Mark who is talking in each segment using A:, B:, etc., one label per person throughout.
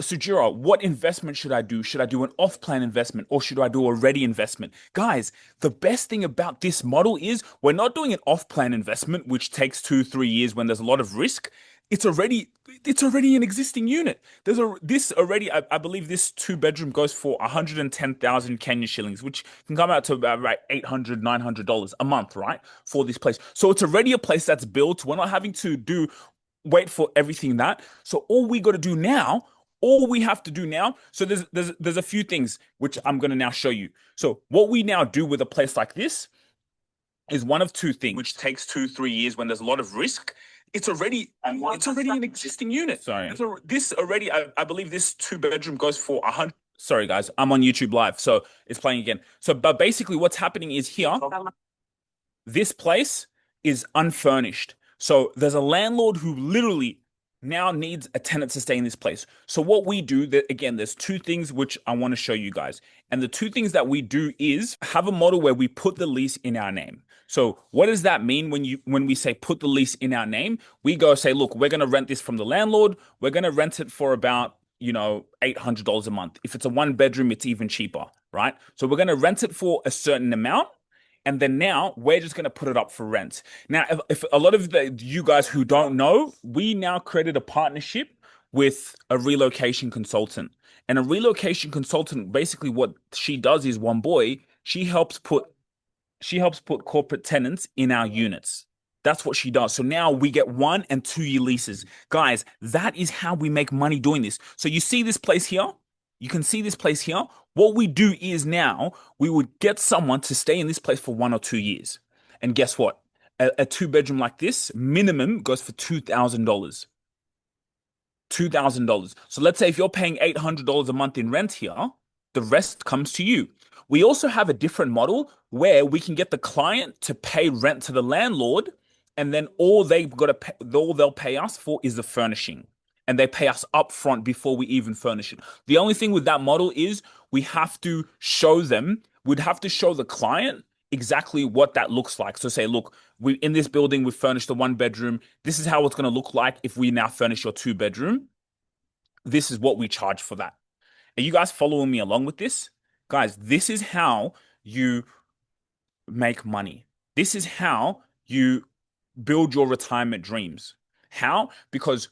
A: Sujira, what investment should I do? Should I do an off-plan investment or should I do a ready investment? Guys, the best thing about this model is we're not doing an off-plan investment, which takes 2, 3 years when there's a lot of risk. It's already it's already an existing unit. There's a this already, I believe this two-bedroom goes for 110,000 Kenyan shillings, which can come out to about right, $800, $900 a month, right? For this place. So it's already a place that's built. We're not having to do wait for everything that. So all we have to do now, so there's a few things which I'm going to now show you. So what we now do with a place like this is one of two things, which takes 2, 3 years when there's a lot of risk. It's already an existing unit. Sorry, this already I believe this two-bedroom goes for 100. Sorry guys, I'm on YouTube Live, so it's playing again. So but basically what's happening is here, this place is unfurnished. So there's a landlord who literally now needs a tenant to stay in this place. So what we do, that again, there's two things which I want to show you guys. And the two things that we do is have a model where we put the lease in our name. So what does that mean when we say put the lease in our name? We go say, look, we're going to rent this from the landlord. We're going to rent it for about, $800 a month. If it's a one bedroom, it's even cheaper, right? So we're going to rent it for a certain amount. And then now we're just going to put it up for rent. Now, if a lot of you guys who don't know, we now created a partnership with a relocation consultant. And a relocation consultant, basically what she does is one boy, she helps put corporate tenants in our units. That's what she does. So now we get 1 and 2 year leases. Guys, that is how we make money doing this. So you see this place here? You can see this place here. What we do is now we would get someone to stay in this place for 1 or 2 years. And guess what? A two-bedroom like this minimum goes for $2,000. $2,000. So let's say if you're paying $800 a month in rent here, the rest comes to you. We also have a different model where we can get the client to pay rent to the landlord, and then all they'll pay us for is the furnishing. And they pay us up front before we even furnish it. The only thing with that model is we'd have to show the client exactly what that looks like. So say, look, we in this building, we furnished a one bedroom. This is how it's going to look like if we now furnish your two bedroom. This is what we charge for that. Are you guys following me along with this? Guys, this is how you make money. This is how you build your retirement dreams. How? Because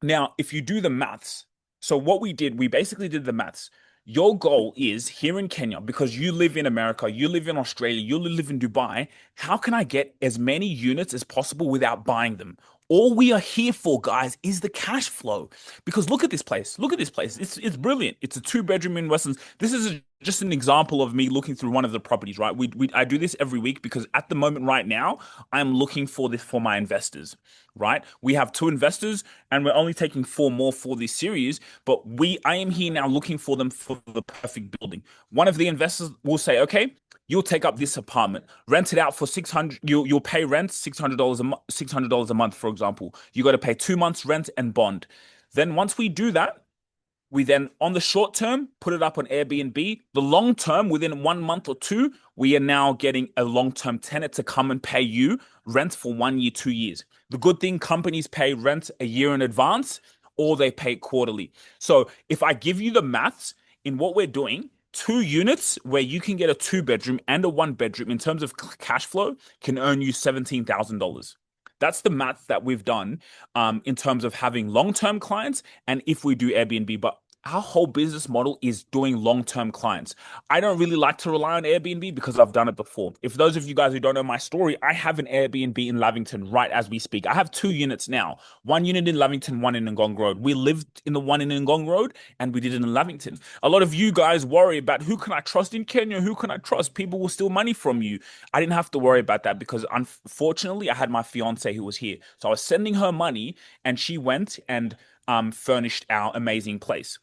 A: now, if you do the maths, so what we did, we basically did the maths. Your goal is here in Kenya, because you live in America, you live in Australia, you live in Dubai. How can I get as many units as possible without buying them? All we are here for, guys, is the cash flow. Because look at this place. Look at this place. It's brilliant. It's a two-bedroom in Westlands. This is just an example of me looking through one of the properties, right? I do this every week because at the moment right now, I'm looking for this for my investors, right? We have two investors and we're only taking four more for this series, but I am here now looking for them for the perfect building. One of the investors will say, okay, you'll take up this apartment, rent it out for 600. You'll pay rent $600 a month, for example. You got to pay 2 months rent and bond. Then once we do that, we then, on the short term, put it up on Airbnb. The long term, within 1 month or two, we are now getting a long-term tenant to come and pay you rent for 1 year, 2 years. The good thing, companies pay rent a year in advance or they pay quarterly. So if I give you the maths in what we're doing, 2 units where you can get a two-bedroom and a one-bedroom in terms of cash flow can earn you $17,000. That's the math that we've done in terms of having long-term clients and if we do Airbnb. But our whole business model is doing long-term clients. I don't really like to rely on Airbnb because I've done it before. If those of you guys who don't know my story, I have an Airbnb in Lavington right as we speak. I have 2 units now, 1 unit in Lavington, one in Ngong Road. We lived in the one in Ngong Road and we did it in Lavington. A lot of you guys worry about who can I trust in Kenya? Who can I trust? People will steal money from you. I didn't have to worry about that because unfortunately I had my fiance who was here. So I was sending her money and she went and furnished our amazing place.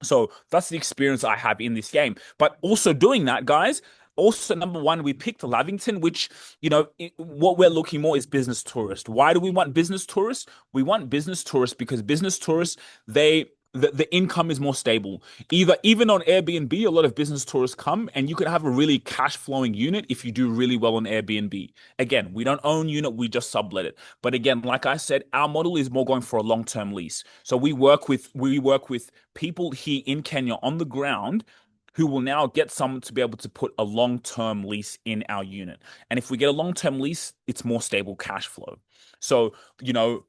A: So that's the experience I have in this game. But also doing that, guys, also number one, we picked Lavington, which, what we're looking more is business tourists. Why do we want business tourists? We want business tourists because business tourists, they the income is more stable. Either even on Airbnb, a lot of business tourists come and you could have a really cash flowing unit if you do really well on Airbnb. Again, we don't own unit, we just sublet it. But again, like I said, our model is more going for a long-term lease. So we work with people here in Kenya on the ground who will now get someone to be able to put a long-term lease in our unit. And if we get a long-term lease, it's more stable cash flow. So, you know,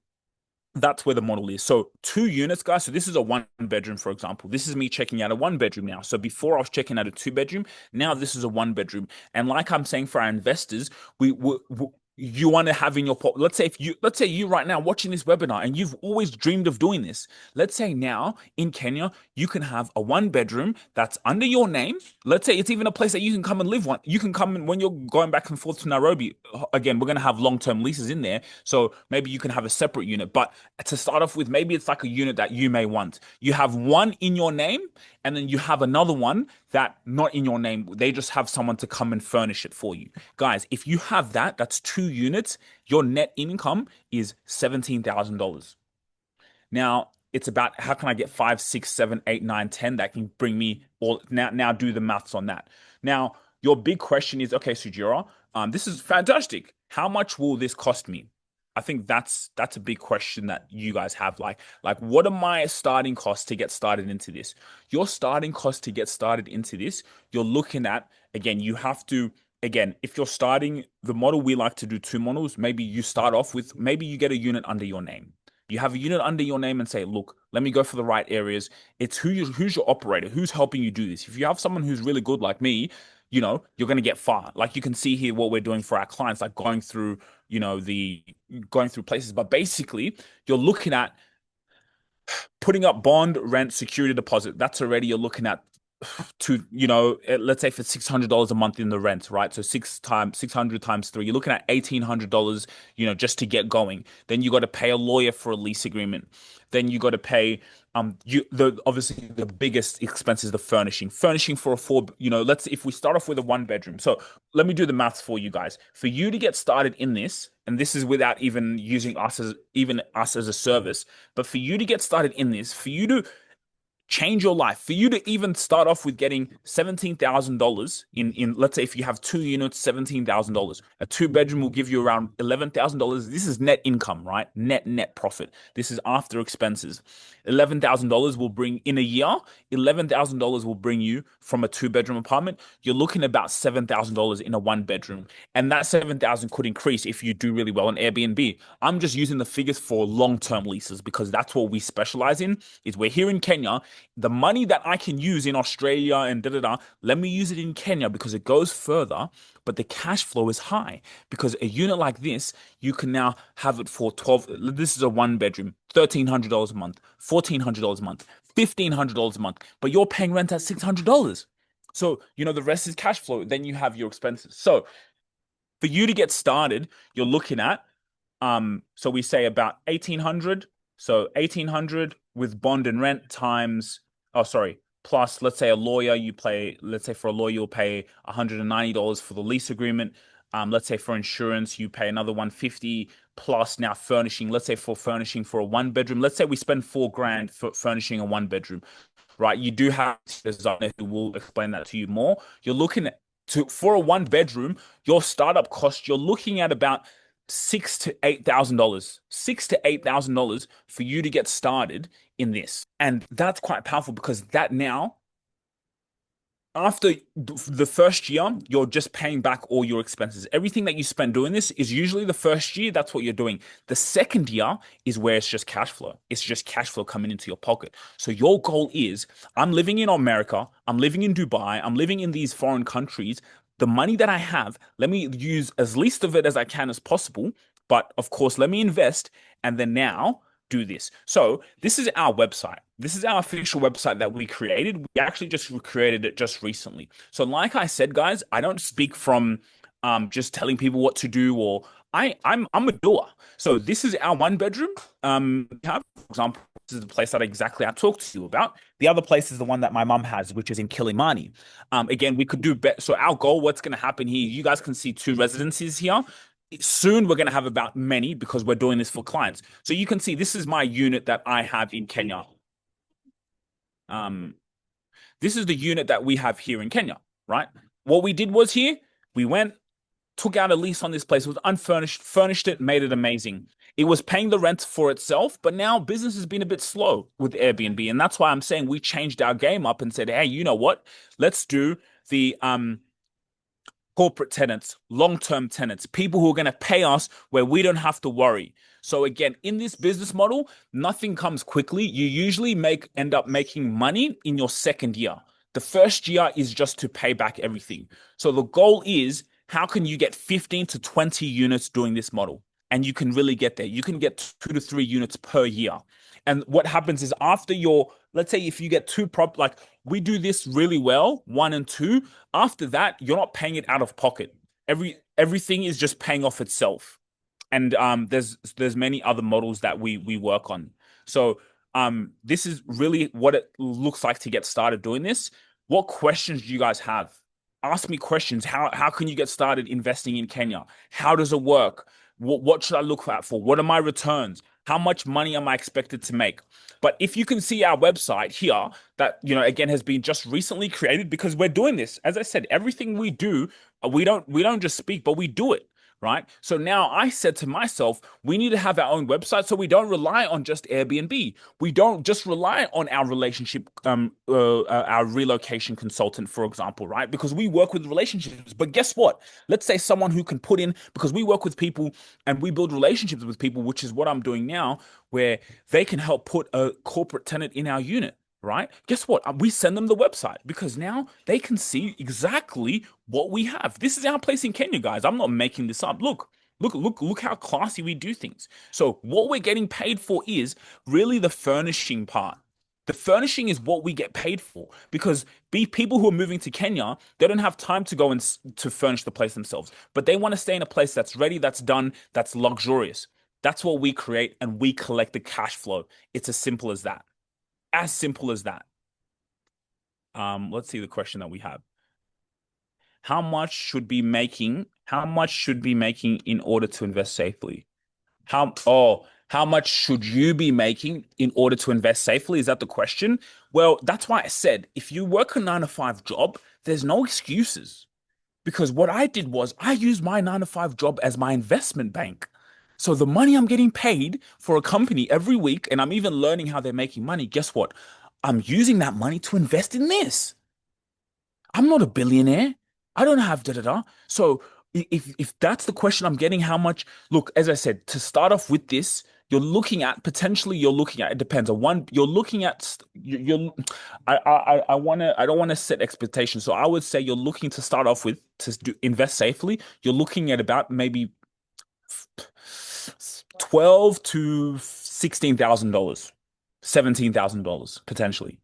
A: that's where the model is. So 2 units, guys. So this is a 1 bedroom, for example. This is me checking out a 1 bedroom now. So before I was checking out a 2 bedroom, now this is a 1 bedroom. And like I'm saying for our investors, you want to have in your let's say you right now watching this webinar and you've always dreamed of doing this. Let's say now in Kenya, you can have a 1 bedroom that's under your name. Let's say it's even a place that you can come and live one. You can come and when you're going back and forth to Nairobi, again, we're going to have long-term leases in there. So maybe you can have a separate unit. But to start off with, maybe it's like a unit that you may want. You have one in your name, and then you have another one that not in your name. They just have someone to come and furnish it for you. Guys, if you have that, that's 2 units. Your net income is $17,000. Now it's about how can I get 5, 6, 7, 8, 9, 10 that can bring me all now do the maths on that. Now, your big question is, okay, Sugira, this is fantastic. How much will this cost me? I think that's a big question that you guys have. Like what are my starting costs to get started into this? Your starting cost to get started into this, you're looking at, again, you have to, again, if you're starting the model, we like to do 2 models. Maybe you start off with, maybe you get a unit under your name. You have a unit under your name and say, look, let me go for the right areas. It's who's your operator, who's helping you do this. If you have someone who's really good like me, you're going to get far. Like you can see here what we're doing for our clients, like going through places. But basically, you're looking at putting up bond, rent, security deposit. That's already you're looking at let's say for $600 a month in the rent, right? So 600 times 3, you're looking at $1,800, just to get going. Then you got to pay a lawyer for a lease agreement. Then you got to pay obviously the biggest expense is the furnishing. Furnishing for a 4, if we start off with a 1 bedroom. So let me do the maths for you guys. For you to get started in this, and this is without even using us as a service, but for you to get started in this, for you to change your life, for you to even start off with getting $17,000 in let's say if you have 2 units, $17,000. A 2 bedroom will give you around $11,000. This is net income, right? Net profit. This is after expenses. $11,000 will bring in a year. $11,000 will bring you from a 2 bedroom apartment. You're looking at about $7,000 in a 1 bedroom, and that 7,000 could increase if you do really well on Airbnb. I'm just using the figures for long-term leases because that's what we specialize in. Is we're here in Kenya. The money that I can use in Australia and let me use it in Kenya because it goes further, but the cash flow is high because a unit like this, you can now have it for 12. This is a 1 bedroom, $1,300 a month, $1,400 a month, $1,500 a month, but you're paying rent at $600. So, the rest is cash flow. Then you have your expenses. So for you to get started, you're looking at, so we say about 1,800. So 1,800 with bond and rent times, plus let's say let's say for a lawyer, you'll pay $190 for the lease agreement. Let's say for insurance, you pay another 150 plus now furnishing. Let's say for furnishing for a 1 bedroom, let's say we spend $4,000 for furnishing a 1 bedroom, right? You do have a designer who will explain that to you more. You're looking at for a 1 bedroom, your startup cost, you're looking at about $6,000 to $8,000, $6,000 to $8,000 for you to get started in this. And that's quite powerful because that now, after the first year, you're just paying back all your expenses. Everything that you spend doing this is usually the first year. That's what you're doing. The second year is where it's just cash flow. It's just cash flow coming into your pocket. So your goal is, I'm living in America. I'm living in Dubai. I'm living in these foreign countries. The money that I have, let me use as least of it as I can as possible. But of course, let me invest and then now do this. So this is our website. This is our official website that we created. We actually just created it just recently. So like I said, guys, I don't speak from just telling people what to do, or I'm a doer. So this is our 1 bedroom. For example, this is the place that I talked to you about. The other place is the one that my mum has, which is in Kilimani. Again, we could do better. So our goal, what's going to happen here, you guys can see 2 residencies here. Soon we're going to have about many because we're doing this for clients. So you can see this is my unit that I have in Kenya. Um, this is the unit that we have here in Kenya, right? What we did was here, we went, took out a lease on this place. It was unfurnished, furnished it, made it amazing. It was paying the rent for itself, but now business has been a bit slow with Airbnb. And that's why I'm saying we changed our game up and said, hey, you know what? Let's do the corporate tenants, long-term tenants, people who are going to pay us where we don't have to worry. So again, in this business model, nothing comes quickly. You usually end up making money in your second year. The first year is just to pay back everything. So the goal is, how can you get 15 to 20 units doing this model? And you can really get there. You can get 2 to 3 units per year. And what happens is, after let's say if you get like we do this really well, 1 and 2, after that, you're not paying it out of pocket. Everything is just paying off itself. And there's many other models that we work on. So this is really what it looks like to get started doing this. What questions do you guys have? Ask me questions. How can you get started investing in Kenya? How does it work? What should I look out for? What are my returns? How much money am I expected to make? But if you can see our website here, that, again, has been just recently created, because we're doing this. As I said, everything we do, we don't just speak, but we do it. Right. So now I said to myself, we need to have our own website so we don't rely on just Airbnb. We don't just rely on our our relocation consultant, for example, right? Because we work with relationships. But guess what? Let's say someone who can put in, because we work with people and we build relationships with people, which is what I'm doing now, where they can help put a corporate tenant in our unit. Right? Guess what? We send them the website, because now they can see exactly what we have. This is our place in Kenya, guys. I'm not making this up. Look how classy we do things. So what we're getting paid for is really the furnishing part. The furnishing is what we get paid for, because people who are moving to Kenya, they don't have time to go and to furnish the place themselves, but they want to stay in a place that's ready, that's done, that's luxurious. That's what we create, and we collect the cash flow. It's as simple as that. As simple as that. Let's see the question that we have. How much should be making in order to invest safely? How much should you be making in order to invest safely? Is that the question? Well, that's why I said, if you work a 9 to 5 job, there's no excuses. Because what I did was, I used my 9 to 5 job as my investment bank. So the money I'm getting paid for a company every week, and I'm even learning how they're making money, guess what? I'm using that money to invest in this. I'm not a billionaire. I don't have da da da. So if that's the question I'm getting, how much? Look, as I said, to start off with this, you're looking at, it depends on one, you're looking at, I don't want to set expectations. So I would say you're looking to start off with, invest safely. You're looking at about maybe 12 to $16,000, $17,000 potentially.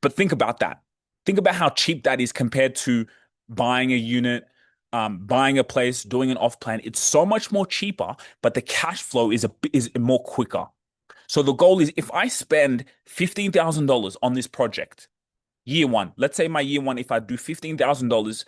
A: But think about that. Think about how cheap that is compared to buying a unit, buying a place, doing an off plan. It's so much more cheaper, but the cash flow is more quicker. So the goal is, if I spend $15,000 on this project, year one, let's say my year one, if I do $15,000,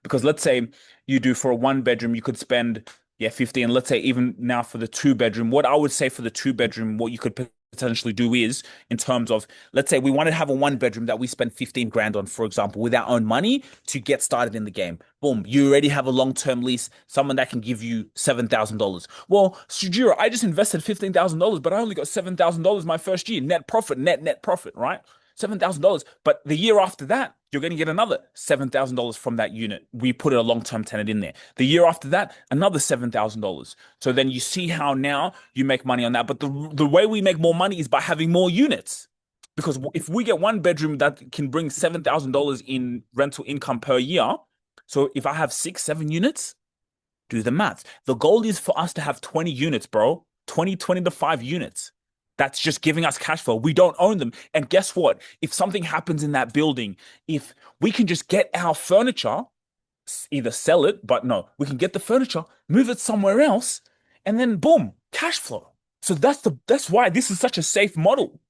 A: because let's say you do, for a 1 bedroom, you could spend, yeah, 15. Let's say even now for the 2 bedroom, what I would say for the 2 bedroom, what you could potentially do is, in terms of, let's say we want to have a 1 bedroom that we spend 15 grand on, for example, with our own money to get started in the game. Boom, you already have a long-term lease, someone that can give you $7,000. Well, Sugira, I just invested $15,000, but I only got $7,000 my first year. Net profit, net profit, right? $7,000. But the year after that, you're going to get another $7,000 from that unit. We put a long-term tenant in there. The year after that, another $7,000. So then you see how now you make money on that. But the way we make more money is by having more units. Because if we get 1 bedroom that can bring $7,000 in rental income per year, so if I have 6, 7 units, do the maths. The goal is for us to have 20 units, bro. 20 to 5 units. That's just giving us cash flow. We don't own them. And guess what? If something happens in that building, if we can just get our furniture, either sell it, but no, we can get the furniture, move it somewhere else, and then boom, cash flow. So that's why this is such a safe model,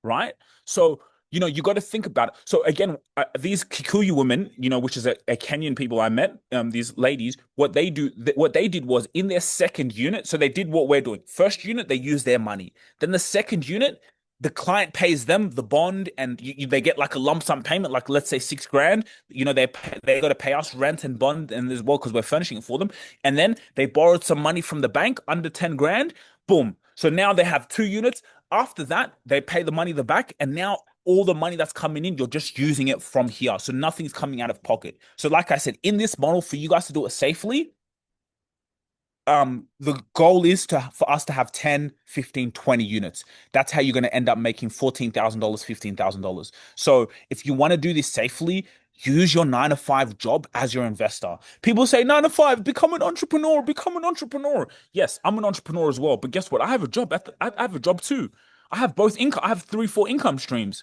A: right? So, you got to think about it. So again, these Kikuyu women, which is a Kenyan people I met, these ladies, what they did was, in their second unit, so they did what we're doing. First unit, they used their money. Then the second unit, the client pays them the bond, and they get like a lump sum payment, like let's say 6 grand. They got to pay us rent and bond and as well because we're furnishing it for them. And then they borrowed some money from the bank under 10 grand. Boom. So now they have 2 units. After that, they pay the money the back, and now all the money that's coming in, you're just using it from here. So nothing's coming out of pocket. So like I said, in this model, for you guys to do it safely, the goal is for us to have 10, 15, 20 units. That's how you're going to end up making $14,000, $15,000. So if you want to do this safely, use your 9 to 5 job as your investor. People say 9 to 5, become an entrepreneur, become an entrepreneur. Yes, I'm an entrepreneur as well, but guess what? I have a job I have a job too. I have both income. I have three, four income streams.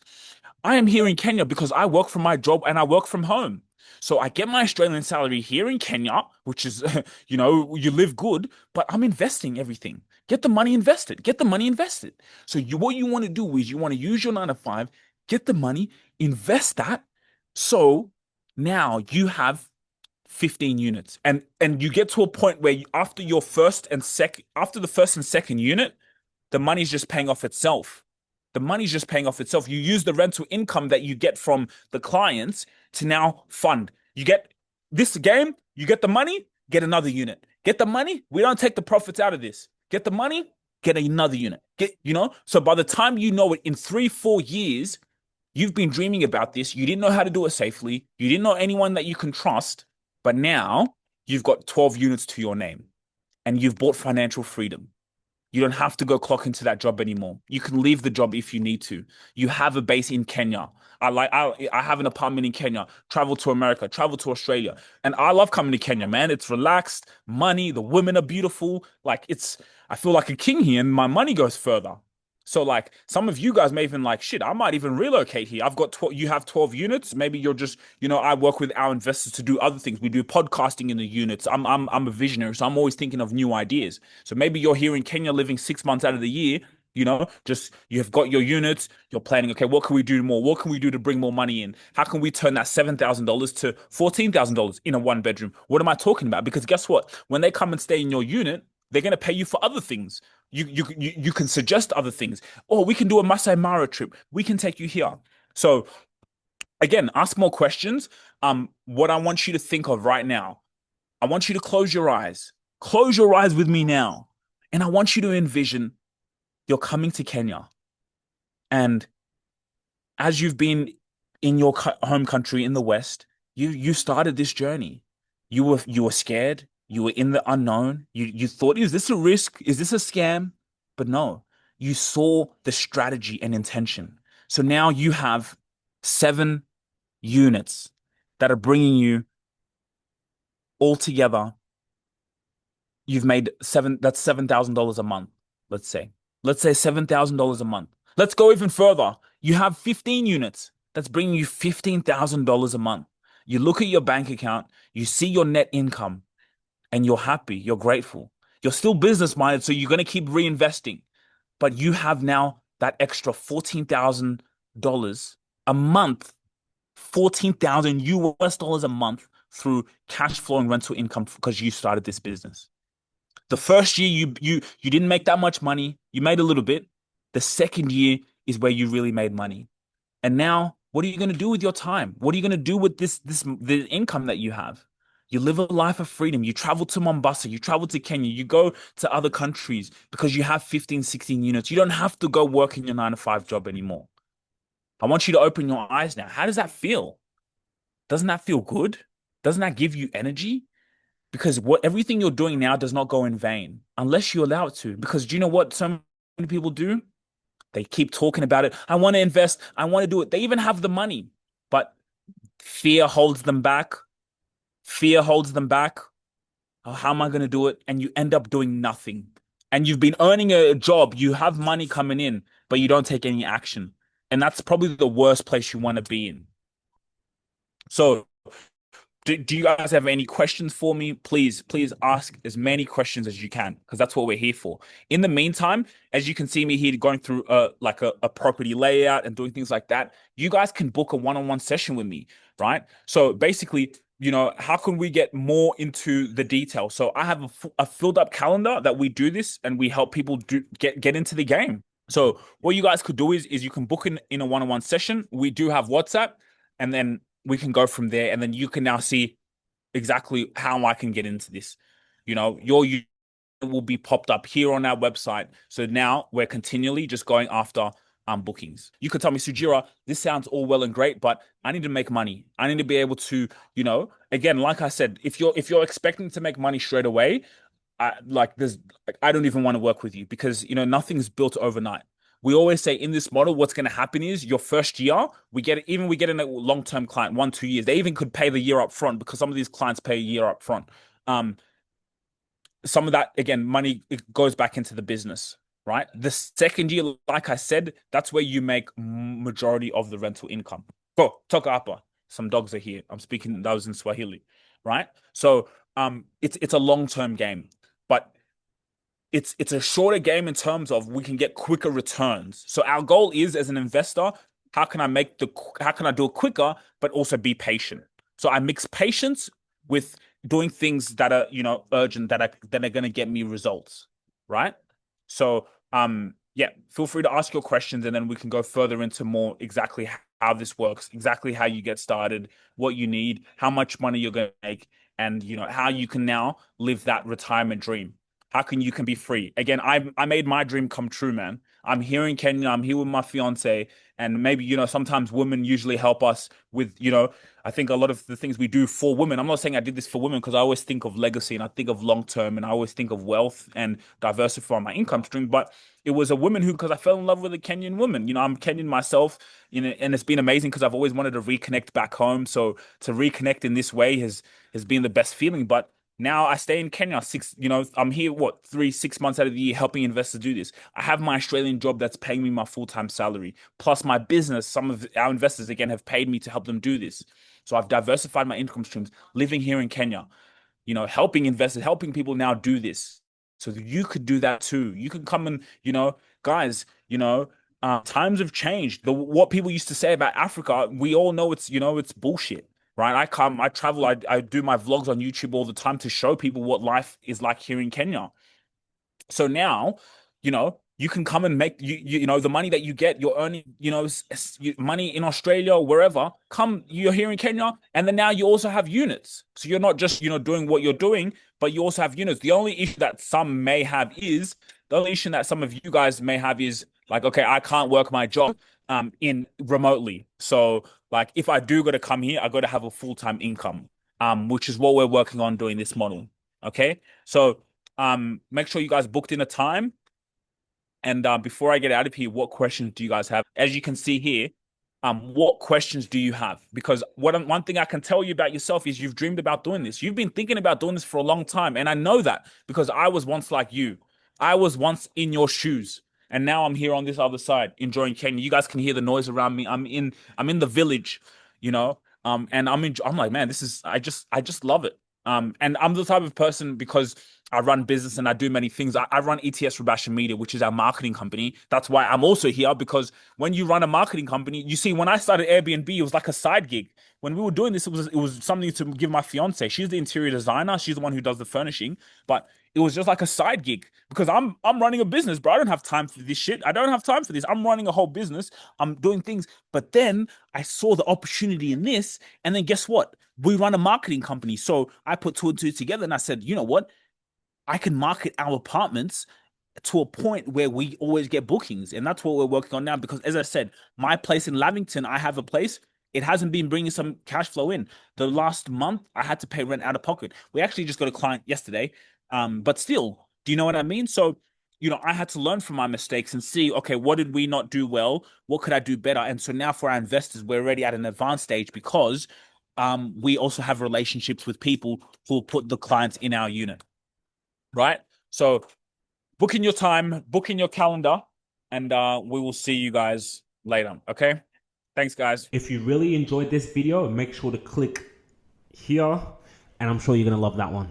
A: I am here in Kenya because I work from my job and I work from home. So I get my Australian salary here in Kenya, which is, you live good, but I'm investing everything. Get the money invested. Get the money invested. So what you want to do is you want to use your 9 to 5, get the money, invest that. So now you have 15 units, and you get to a point where after the first and second unit, the money's just paying off itself. The money's just paying off itself. You use the rental income that you get from the clients to now fund. You get this game, you get the money, get another unit. Get the money, we don't take the profits out of this. Get the money, get another unit. So by the time you know it, in 3, 4 years, you've been dreaming about this. You didn't know how to do it safely. You didn't know anyone that you can trust. But now you've got 12 units to your name and you've bought financial freedom. You don't have to go clock into that job anymore. You can leave the job if you need to. You have a base in Kenya. I have an apartment in Kenya, travel to America, travel to Australia. And I love coming to Kenya, man. It's relaxed, money, the women are beautiful. I feel like a king here and my money goes further. So like some of you guys may even like, shit, I might even relocate here. You have 12 units. Maybe you're just, I work with our investors to do other things. We do podcasting in the units. I'm a visionary, so I'm always thinking of new ideas. So maybe you're here in Kenya living 6 months out of the year, just you have got your units, you're planning, okay, what can we do more? What can we do to bring more money in? How can we turn that $7,000 to $14,000 in a 1 bedroom? What am I talking about? Because guess what? When they come and stay in your unit, they're going to pay you for other things. You can suggest other things. Oh, we can do a Masai Mara trip. We can take you here. So again, ask more questions. What I want you to think of right now, I want you to close your eyes. Close your eyes with me now. And I want you to envision you're coming to Kenya. And as you've been in your home country in the West, you started this journey. You were scared. You were in the unknown. You thought, is this a risk? Is this a scam? But no, you saw the strategy and intention. So now you have 7 units that are bringing you all together. You've made that's $7,000 a month, let's say. Let's say $7,000 a month. Let's go even further. You have 15 units. That's bringing you $15,000 a month. You look at your bank account, you see your net income, and you're happy, you're grateful. You're still business minded, so you're going to keep reinvesting. But you have now that extra $14,000 a month, 14,000 US dollars a month through cash flow and rental income because you started this business. The first year you didn't make that much money, you made a little bit. The second year is where you really made money. And now, what are you going to do with your time? What are you going to do with the income that you have? You live a life of freedom. You travel to Mombasa, you travel to Kenya, you go to other countries because you have 15, 16 units. You don't have to go work in your 9 to 5 job anymore. I want you to open your eyes now. How does that feel? Doesn't that feel good? Doesn't that give you energy? Because everything you're doing now does not go in vain unless you allow it to. Because do you know what so many people do? They keep talking about it. I want to invest. I want to do it. They even have the money, but fear holds them back. Fear holds them back. Oh, how am I going to do it? And you end up doing nothing. And you've been earning a job. You have money coming in, but you don't take any action. And that's probably the worst place you want to be in. So do you guys have any questions for me? Please ask as many questions as you can, because that's what we're here for. In the meantime, as you can see me here going through a property layout and doing things like that, you guys can book a one-on-one session with me, right? So basically, how can we get more into the detail? So I have a filled up calendar that we do this and we help people get into the game. So what you guys could do is you can book in a one-on-one session. We do have WhatsApp, and then we can go from there. And then you can now see exactly how I can get into this. Your will be popped up here on our website. So now we're continually just going after bookings. You could tell me, Sugira, this sounds all well and great, but I need to make money. I need to be able to, again, like I said, if you're expecting to make money straight away, I don't even want to work with you because nothing's built overnight. We always say in this model, what's going to happen is your first year, we get in a long-term client, 1, 2 years. They even could pay the year up front because some of these clients pay a year up front. Some of that, again, money, it goes back into the business, right? The second year, like I said, that's where you make majority of the rental income. Go, toka apa. Some dogs are here. I'm speaking those in Swahili, right? So it's a long-term game, but it's a shorter game in terms of we can get quicker returns. So our goal is, as an investor, how can I do it quicker, but also be patient? So I mix patience with doing things that are, urgent, that are going to get me results, right? So yeah, feel free to ask your questions, and then we can go further into more exactly how this works, exactly how you get started, what you need, how much money you're going to make, and how you can now live that retirement dream. How can you be free? Again, I made my dream come true, man. I'm here in Kenya. I'm here with my fiance, and maybe sometimes women usually help us with I think a lot of the things we do for women. I'm not saying I did this for women because I always think of legacy and I think of long term and I always think of wealth and diversify my income stream. But it was a woman who, because I fell in love with a Kenyan woman. I'm Kenyan myself, and it's been amazing because I've always wanted to reconnect back home. So to reconnect in this way has been the best feeling. But now I stay in Kenya I'm here, 6 months out of the year helping investors do this. I have my Australian job that's paying me my full-time salary, plus my business. Some of our investors, again, have paid me to help them do this. So I've diversified my income streams, living here in Kenya, helping investors, helping people now do this. So that you could do that too. You can come and, guys, times have changed. What people used to say about Africa, we all know it's bullshit, right? I travel, I do my vlogs on YouTube all the time to show people what life is like here in Kenya. So now, you can come and make the money that you get, you're earning, money in Australia or wherever. You're here in Kenya, and then now you also have units. So you're not just doing what you're doing, but you also have units. The only issue that some of you guys may have is like, okay, I can't work my job in remotely. So like, if I do got to come here, I got to have a full-time income, which is what we're working on doing this model. Okay, so make sure you guys booked in a time. And before I get out of here, what questions do you guys have? As you can see here, what questions do you have? Because one thing I can tell you about yourself is you've dreamed about doing this. You've been thinking about doing this for a long time, and I know that because I was once like you. I was once in your shoes, and now I'm here on this other side enjoying Kenya. You guys can hear the noise around me. I'm in the village, and I'm like, man, I just love it. And I'm the type of person, because I run business and I do many things. I run ETS Rubasha Media, which is our marketing company. That's why I'm also here, because when you run a marketing company, you see, when I started Airbnb, it was like a side gig. When we were doing this, it was something to give my fiance. She's the interior designer. She's the one who does the furnishing, but it was just like a side gig because I'm running a business, bro. I don't have time for this shit. I don't have time for this. I'm running a whole business. I'm doing things. But then I saw the opportunity in this, and then guess what? We run a marketing company. So I put two and two together, and I said, you know what? I can market our apartments to a point where we always get bookings. And that's what we're working on now. Because as I said, my place in Lavington, I have a place. It hasn't been bringing some cash flow in. The last month, I had to pay rent out of pocket. We actually just got a client yesterday. But still, do you know what I mean? So, I had to learn from my mistakes and see, okay, what did we not do well? What could I do better? And so now for our investors, we're already at an advanced stage because we also have relationships with people who put the clients in our unit, right? So book in your time, book in your calendar, and we will see you guys later. Okay. Thanks, guys.
B: If you really enjoyed this video, make sure to click here, and I'm sure you're going to love that one.